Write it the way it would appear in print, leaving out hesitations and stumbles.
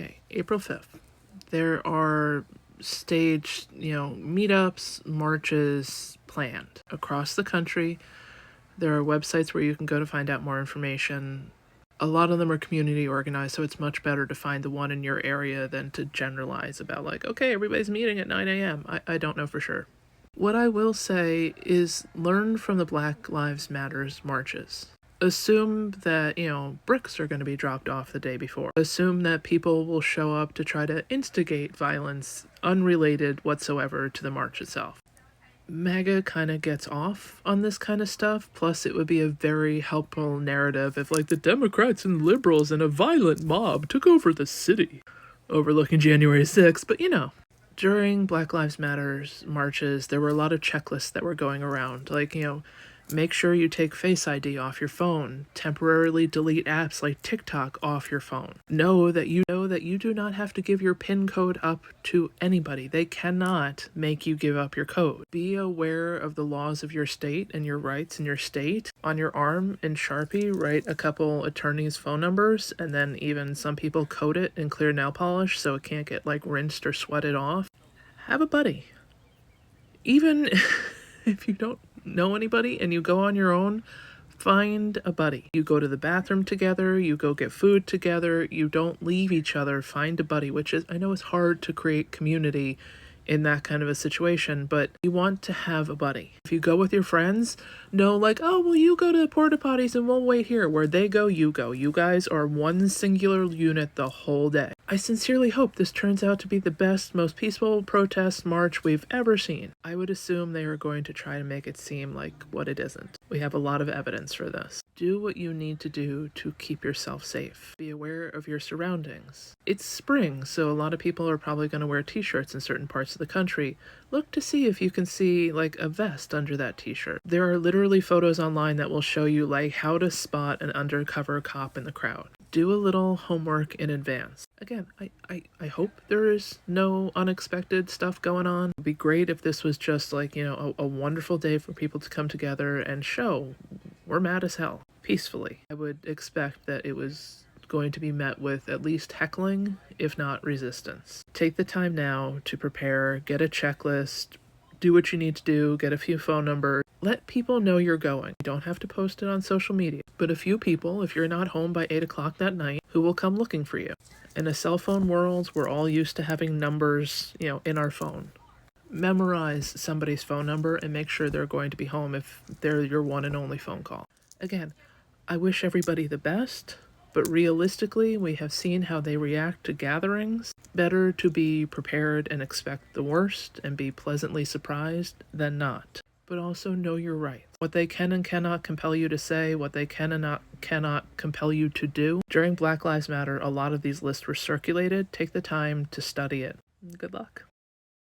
Okay, April 5th. There are staged, meetups, marches planned across the country. There are websites where you can go to find out more information. A lot of them are community organized, so it's much better to find the one in your area than to generalize about, like, okay, everybody's meeting at 9 a.m. I don't know for sure. What I will say is learn from the Black Lives Matters marches. Assume that, bricks are going to be dropped off the day before. Assume that people will show up to try to instigate violence unrelated whatsoever to the march itself. MAGA kind of gets off on this kind of stuff, plus it would be a very helpful narrative if, like, the Democrats and liberals and a violent mob took over the city, overlooking January 6th, but during Black Lives Matters marches, there were a lot of checklists that were going around, like, make sure you take Face ID off your phone. Temporarily delete apps like TikTok off your phone. Know that you do not have to give your PIN code up to anybody. They cannot make you give up your code. Be aware of the laws of your state and your rights in your state. On your arm in Sharpie, write a couple attorneys' phone numbers, and then even some people coat it in clear nail polish so it can't get like rinsed or sweated off. Have a buddy. Even if you don't know anybody and you go on your own, find a buddy. You go to the bathroom together, you go get food together, you don't leave each other. Find a buddy, which is, I know it's hard to create community in that kind of a situation, but you want to have a buddy. If you go with your friends, know, like, oh, well, you go to the porta potties and we'll wait here. Where they go, you go. You guys are one singular unit the whole day. I sincerely hope this turns out to be the best, most peaceful protest march we've ever seen. I would assume they are going to try to make it seem like what it isn't. We have a lot of evidence for this. Do what you need to do to keep yourself safe. Be aware of your surroundings. It's spring, so a lot of people are probably going to wear t-shirts in certain parts of the country. Look to see if you can see, like, a vest under that t-shirt. There are literally photos online that will show you, like, how to spot an undercover cop in the crowd. Do a little homework in advance. Again, I hope there is no unexpected stuff going on. It would be great if this was just like, a wonderful day for people to come together and show we're mad as hell, peacefully. I would expect that it was going to be met with at least heckling, if not resistance. Take the time now to prepare, get a checklist, do what you need to do, get a few phone numbers. Let people know you're going. You don't have to post it on social media, but a few people, if you're not home by 8 o'clock that night, who will come looking for you. In a cell phone world, we're all used to having numbers, in our phone. Memorize somebody's phone number and make sure they're going to be home if they're your one and only phone call. Again, I wish everybody the best, but realistically, we have seen how they react to gatherings. Better to be prepared and expect the worst and be pleasantly surprised than not. But also know your rights. What they can and cannot compel you to say, what they can and cannot compel you to do. During Black Lives Matter, a lot of these lists were circulated. Take the time to study it. Good luck.